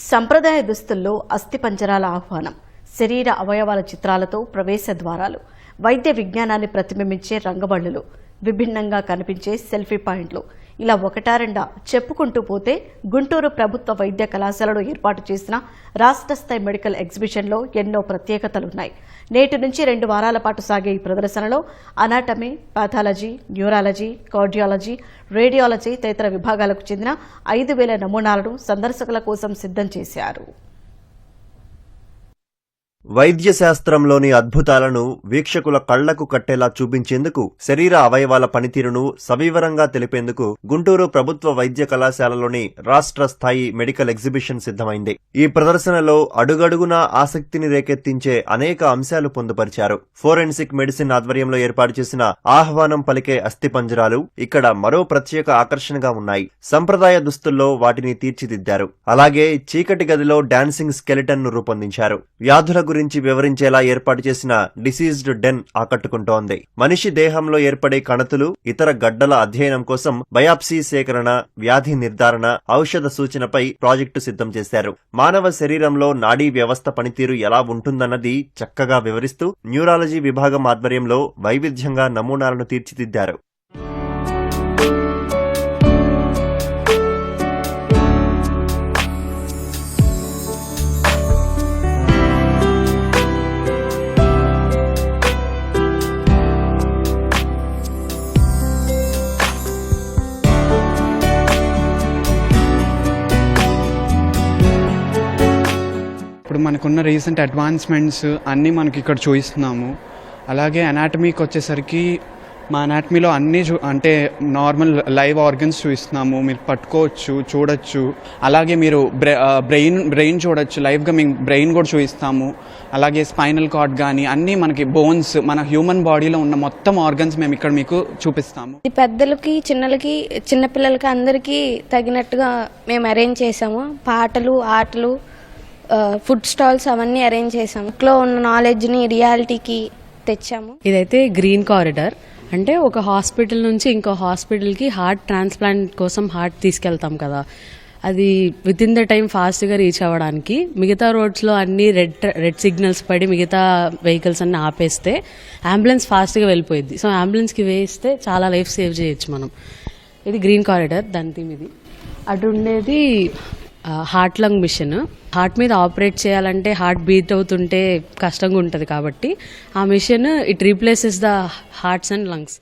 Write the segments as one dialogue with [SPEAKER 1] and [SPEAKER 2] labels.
[SPEAKER 1] సంప్రదాయ దుస్తుల్లో అస్థిపంజరాల ఆహ్వానం, శరీర అవయవాల చిత్రాలతో ప్రవేశ ద్వారాలు, వైద్య విజ్ఞానాన్ని ప్రతిబింబించే రంగబళ్లులు, విభిన్నంగా కనిపించే సెల్ఫీ పాయింట్లు, ఇలా ఒకటా రెండా చెప్పుకుంటూ పోతే గుంటూరు ప్రభుత్వ వైద్య కళాశాలలో ఏర్పాటు చేసిన రాష్ట్ర స్థాయి మెడికల్ ఎగ్జిబిషన్లో ఎన్నో ప్రత్యేకతలున్నాయి. నేటి నుంచి 2 వారాల పాటు సాగే ఈ ప్రదర్శనలో anatomy, pathology, neurology, cardiology, radiology తదితర విభాగాలకు చెందిన 5,000 నమూనాలను సందర్శకుల కోసం సిద్ధం చేశారు.
[SPEAKER 2] వైద్య శాస్త్రంలోని అద్భుతాలను వీక్షకుల కళ్లకు కట్టేలా చూపించేందుకు, శరీర అవయవాల పనితీరును సవివరంగా తెలిపేందుకు గుంటూరు ప్రభుత్వ వైద్య కళాశాలలోని రాష్ట్ర స్థాయి మెడికల్ ఎగ్జిబిషన్ సిద్ధమైంది. ఈ ప్రదర్శనలో అడుగడుగునా ఆసక్తిని రేకెత్తించే అనేక అంశాలు పొందుపరిచారు. ఫోరెన్సిక్ మెడిసిన్ ఆధ్వర్యంలో ఏర్పాటు చేసిన ఆహ్వానం పలికే అస్థిపంజరాలు ఇక్కడ మరో ప్రత్యేక ఆకర్షణగా ఉన్నాయి. సంప్రదాయ దుస్తుల్లో వాటిని తీర్చిదిద్దారు. అలాగే చీకటి గదిలో డాన్సింగ్ స్కెలిటన్ ను రూపొందించారు. వ్యాధుల గురించి వివరించేలా ఏర్పాటు చేసిన డిసీజ్డ్ డెన్ ఆకట్టుకుంటోంది. మనిషి దేహంలో ఏర్పడే కణతులు, ఇతర గడ్డల అధ్యయనం కోసం బయాప్సీ సేకరణ, వ్యాధి నిర్ధారణ, ఔషధ సూచనపై ప్రాజెక్టు సిద్ధం చేశారు. మానవ శరీరంలో నాడీ వ్యవస్థ పనితీరు ఎలా ఉంటుందన్నది చక్కగా వివరిస్తూ న్యూరాలజీ విభాగం ఆధ్వర్యంలో వైవిధ్యంగా నమూనాలను తీర్చిదిద్దారు.
[SPEAKER 3] ఇప్పుడు మనకున్న రీసెంట్ అడ్వాన్స్మెంట్స్ అన్నీ మనకి ఇక్కడ చూపిస్తున్నాము. అలాగే అనాటమీకి వచ్చేసరికి మా అనాటమీలో అన్నీ అంటే నార్మల్ లైవ్ ఆర్గన్స్ చూపిస్తున్నాము. మీరు పట్టుకోవచ్చు, చూడొచ్చు. అలాగే మీరు బ్రెయిన్ చూడొచ్చు, లైవ్గా మేము బ్రెయిన్ కూడా చూపిస్తాము. అలాగే స్పైనల్ కార్డ్ కానీ అన్నీ మనకి బోన్స్, మన హ్యూమన్ బాడీలో ఉన్న మొత్తం ఆర్గన్స్ మేము ఇక్కడ మీకు చూపిస్తాము.
[SPEAKER 4] పెద్దలకి, చిన్నపిల్లలకి అందరికీ తగినట్టుగా మేము అరేంజ్ చేసాము. పాటలు, ఆటలు, ఫుడ్ స్టాల్స్ అవన్నీ అరేంజ్ చేసాము. ఇంట్లో ఉన్న నాలెడ్జ్ని రియాలిటీకి తెచ్చాము.
[SPEAKER 5] ఇదైతే గ్రీన్ కారిడార్ అంటే ఒక హాస్పిటల్ నుంచి ఇంకో హాస్పిటల్కి హార్ట్ ట్రాన్స్ప్లాంట్ కోసం హార్ట్ తీసుకెళ్తాం కదా, అది విత్ ఇన్ ద టైం ఫాస్ట్గా రీచ్ అవ్వడానికి మిగతా రోడ్స్లో అన్ని రెడ్ సిగ్నల్స్ పడి మిగతా వెహికల్స్ అన్ని ఆపేస్తే అంబులెన్స్ ఫాస్ట్గా వెళ్ళిపోయింది. సో అంబులెన్స్కి వేస్తే చాలా లైఫ్ సేవ్ చేయొచ్చు మనం. ఇది గ్రీన్ కారిడార్, దాని థీమ్ ఇది. అటు ఉండేది హార్ట్ లంగ్ మిషన్. హార్ట్ మీద ఆపరేట్ చేయాలంటే హార్ట్ బీట్ అవుతుంటే కష్టంగా ఉంటుంది కాబట్టి ఆ machine it replaces the hearts and lungs.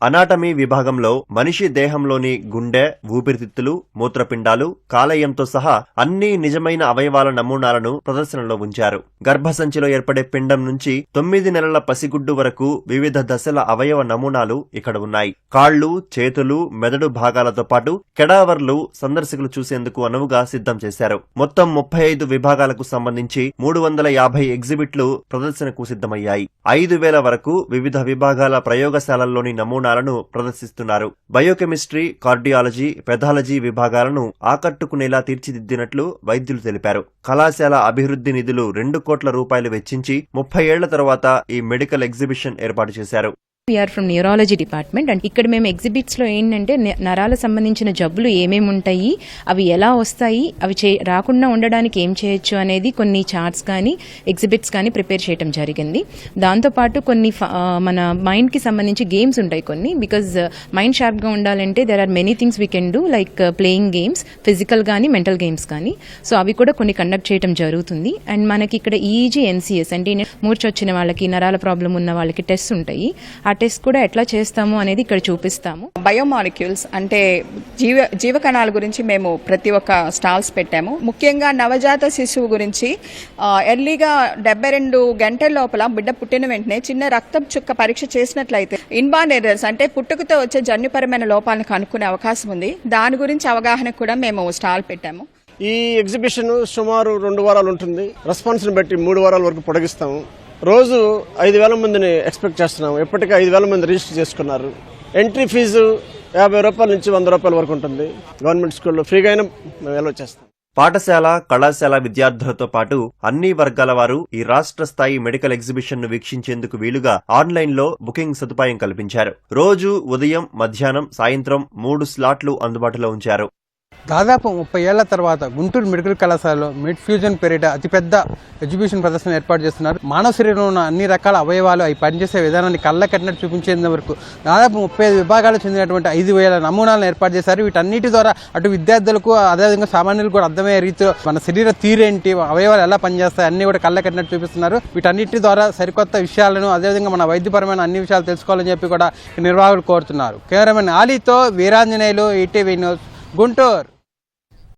[SPEAKER 2] Anatomy విభాగంలో మనిషి దేహంలోని గుండె, ఊపిరితిత్తులు, మూత్రపిండాలు, కాలేయంతో సహా అన్ని నిజమైన అవయవాల నమూనాలను ప్రదర్శనలో ఉంచారు. గర్భసంచిలో ఏర్పడే పిండం నుంచి 9 నెలల పసిగుడ్డు వరకు వివిధ దశల అవయవ నమూనాలు ఇక్కడ ఉన్నాయి. కాళ్లు, చేతులు, మెదడు భాగాలతో పాటు కెడావర్లు సందర్శకులు చూసేందుకు అనువుగా సిద్ధం చేశారు. మొత్తం 35 విభాగాలకు సంబంధించి 350 ఎగ్జిబిట్లు ప్రదర్శనకు సిద్ధమయ్యాయి. 5,000 వరకు వివిధ విభాగాల ప్రయోగశాలల్లోని నమూనాలను ప్రదర్శిస్తున్నారు. బయోకెమిస్ట్రీ, కార్డియాలజీ, పెథాలజీ విభాగాలను ఆకట్టుకునేలా తీర్చిదిద్దినట్లు వైద్యులు తెలిపారు. కళాశాల అభివృద్ధి నిధులు 2 కోట్ల రూపాయలు వెచ్చించి 30 ఏళ్ల తర్వాత ఈ మెడికల్ ఎగ్జిబిషన్ ఏర్పాటు చేశారు.
[SPEAKER 6] We are from neurology department. And ఇక్కడ మేము ఎగ్జిబిట్స్లో ఏంటంటే నరాల సంబంధించిన జబ్బులు ఏమేమి ఉంటాయి, అవి ఎలా వస్తాయి, అవి రాకుండా ఉండడానికి ఏం చేయొచ్చు అనేది కొన్ని చార్ట్స్ కానీ ఎగ్జిబిట్స్ కానీ ప్రిపేర్ చేయడం జరిగింది. దాంతోపాటు కొన్ని మన మైండ్కి సంబంధించి గేమ్స్ ఉంటాయి కొన్ని. బికాజ్ మైండ్ షార్ప్గా ఉండాలంటే there are many things we can do, like playing games, physical కానీ మెంటల్ గేమ్స్ కానీ. సో అవి కూడా కొన్ని కండక్ట్ చేయడం జరుగుతుంది. అండ్ మనకి ఇక్కడ ఈఈజీ, ఎన్సీఎస్ అంటే మూర్ఛ వచ్చిన వాళ్ళకి, నరాల ప్రాబ్లం ఉన్న వాళ్ళకి టెస్ట్ ఉంటాయి. ఆ టెస్ట్ కూడా ఎట్లా చేస్తాము అనేది ఇక్కడ చూపిస్తాము.
[SPEAKER 7] బయోమాలిక్యూల్స్ అంటే జీవకణాల గురించి మేము ప్రతి ఒక్క స్టాల్స్ పెట్టాము. ముఖ్యంగా నవజాత శిశువు గురించి ఎర్లీగా 72 గంటల లోపల బిడ్డ పుట్టిన వెంటనే చిన్న రక్తం చుక్క పరీక్ష చేసినట్లయితే ఇన్బార్న్ ఎర్రర్స్ అంటే పుట్టుకతో వచ్చే జన్యుపరమైన లోపాలను కనుక్కునే అవకాశం ఉంది. దాని గురించి అవగాహన కూడా మేము స్టాల్ పెట్టాము.
[SPEAKER 8] ఈ ఎగ్జిబిషన్ సుమారు 2 వారాలు ఉంటుంది. రెస్పాన్స్ని బట్టి 3 వారాల వరకు పొడిగిస్తాము. రోజు 5,000 మందిని ఎక్స్పెక్ట్ చేస్తున్నాము. ఇప్పటికే 5,000 మంది రిజిస్టర్ చేసుకున్నారు. ఎంట్రీ ఫీజు 50 రూపాయల నుంచి 100 రూపాయల వరకు ఉంటుంది. గవర్నమెంట్ స్కూల్లో ఫ్రీగా అయినా మేము ఎలా చేస్తాం.
[SPEAKER 2] పాఠశాల, కళాశాల విద్యార్థులతో పాటు అన్ని వర్గాల వారు ఈ రాష్ట్ర స్థాయి మెడికల్ ఎగ్జిబిషన్ ను వీక్షించేందుకు వీలుగా ఆన్లైన్లో బుకింగ్ సదుపాయం కల్పించారు. రోజు ఉదయం, మధ్యాహ్నం, సాయంత్రం 3 స్లాట్లు అందుబాటులో ఉంచారు.
[SPEAKER 9] దాదాపు 30 ఏళ్ల తర్వాత గుంటూరు మెడికల్ కళాశాలలో మెడ్ ఫ్యూజన్ పేరిట అతిపెద్ద ఎగ్జిబిషన్ ప్రదర్శన ఏర్పాటు చేస్తున్నారు. మానవ శరీరంలో ఉన్న అన్ని రకాల అవయవాలు అవి పనిచేసే విధానాన్ని కళ్ళ కట్టినట్టు చూపించేంత వరకు దాదాపు 35 విభాగాలకు చెందినటువంటి 5,000 నమూనాలను ఏర్పాటు చేశారు. వీటన్నిటి ద్వారా అటు విద్యార్థులకు అదేవిధంగా సామాన్యులకు కూడా అర్థమయ్యే రీతిలో మన శరీర తీరేంటి, అవయవాలు ఎలా పనిచేస్తాయి అన్ని కూడా కళ్ళ కట్టినట్టు చూపిస్తున్నారు. వీటన్నిటి ద్వారా సరికొత్త విషయాలను అదేవిధంగా మన వైద్యపరమైన అన్ని విషయాలు తెలుసుకోవాలని చెప్పి కూడా నిర్వాహకులు కోరుతున్నారు. కెమెరామెన్ ఆలీతో వీరాంజనేయులు, ఈటీవీ న్యూస్, గుంటూరు.